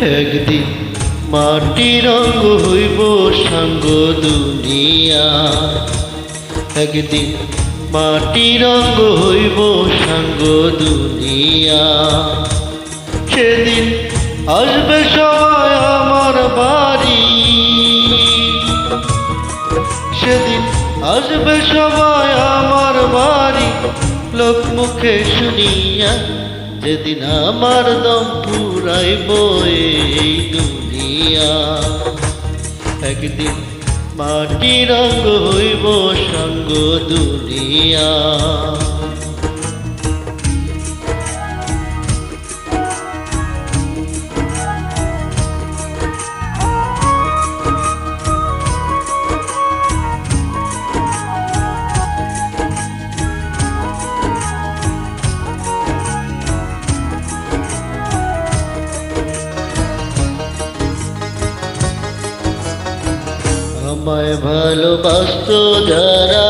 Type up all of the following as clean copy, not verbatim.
একদিন মাটির রঙ হইব সাঙ্গ দুনিয়া, একদিন মাটির রঙ হইব সাঙ্গ দুনিয়া। সেদিন আসবে সবাই আমার বাড়ি, সেদিন আসবে সবাই আমার বাড়ি, লোক মুখে শুনিয়া যেদিন আমার দম ফুরাইব এই দুনিয়া। একদিন মাটির রঙ হইব সাঙ্গ দুনিয়া। আমায় ভালোবাসত যারা,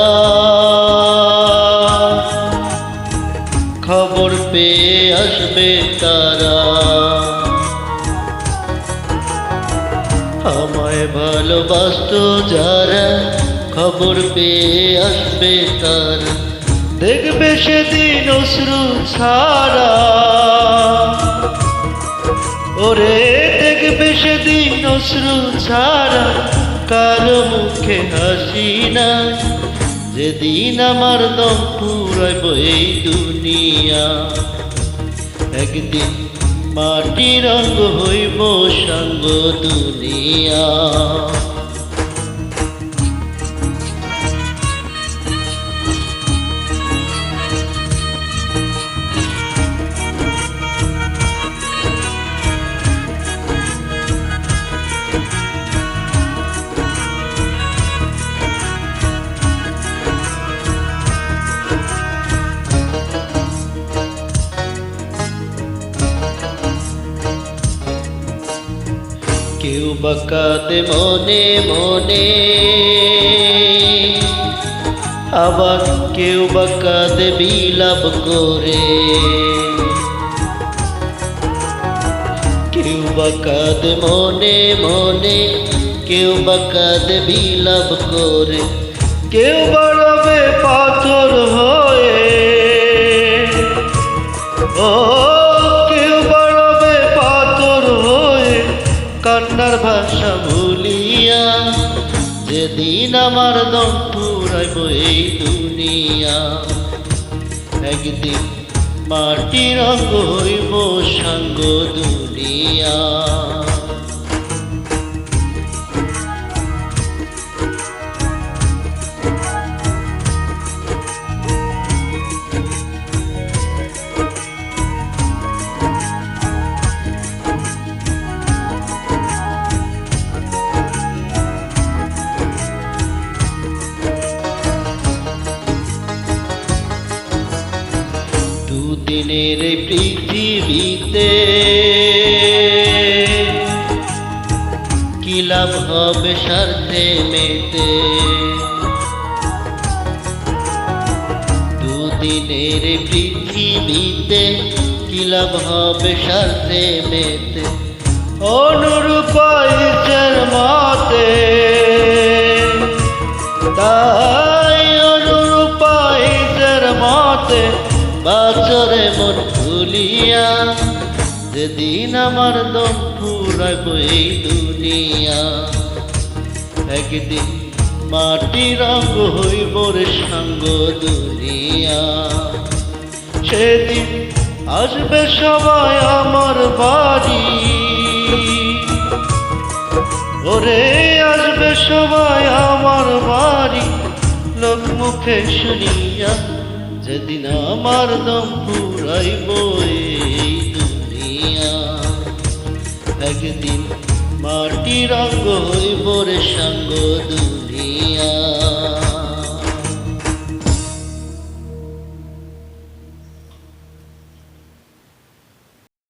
খবর পেয়ে আসবে তারা। আমায় ভালোবাসত যারা, খবর পেয়ে আসবে তারা। দেখবে সেদিন অশ্রু ছাড়া, ওরে দেখবে সেদিন অশ্রু ছাড়া, কারো মুখে হাসি না। যেদিন আমার দম ফুরাইব এই দুনিয়া, একদিন মাটির রঙ হইব সাঙ্গ দুনিয়া। কেউ বা কাঁদে মনে মনে, আবার কেউ বা কাঁদে বিলাপ করে। কেউ বা কাঁদে মনে মনে, কেউ বা কাঁদে বিলাপ করে। কেউ বা রবে পাথর হয়ে, ও কান্নার ভাষা ভুলিয়া। যেদিন আমার দম ফুরাইব এই দুনিয়া, একদিন মাটির রঙ হইব সাঙ্গ দুনিয়া। দুদিনের পৃথিবীতে কি লাভ হবে স্বার্থে মেতে। দুদিনের পৃথিবীতে কি লাভ হবে স্বার্থে মেতে। অনুরূপাইছের মতে তাই অনুরূপাইছের মতে বাচরে মন ভুলিয়া। যেদিন আমার দম ফুরাইব এই দুনিয়া, একদিন মাটির রঙ হইব রে সাঙ্গ দুনিয়া। সেদিন আসবে সবাই আমার বাড়ি, ওরে আসবে সবাই আমার বাড়ি, লোক মুখে শুনিয়া যেদিন আমার দম ফুরাইব এই দুনিয়া। একদিন মাটির রঙ হইব রে সাঙ্গ দুনিয়া।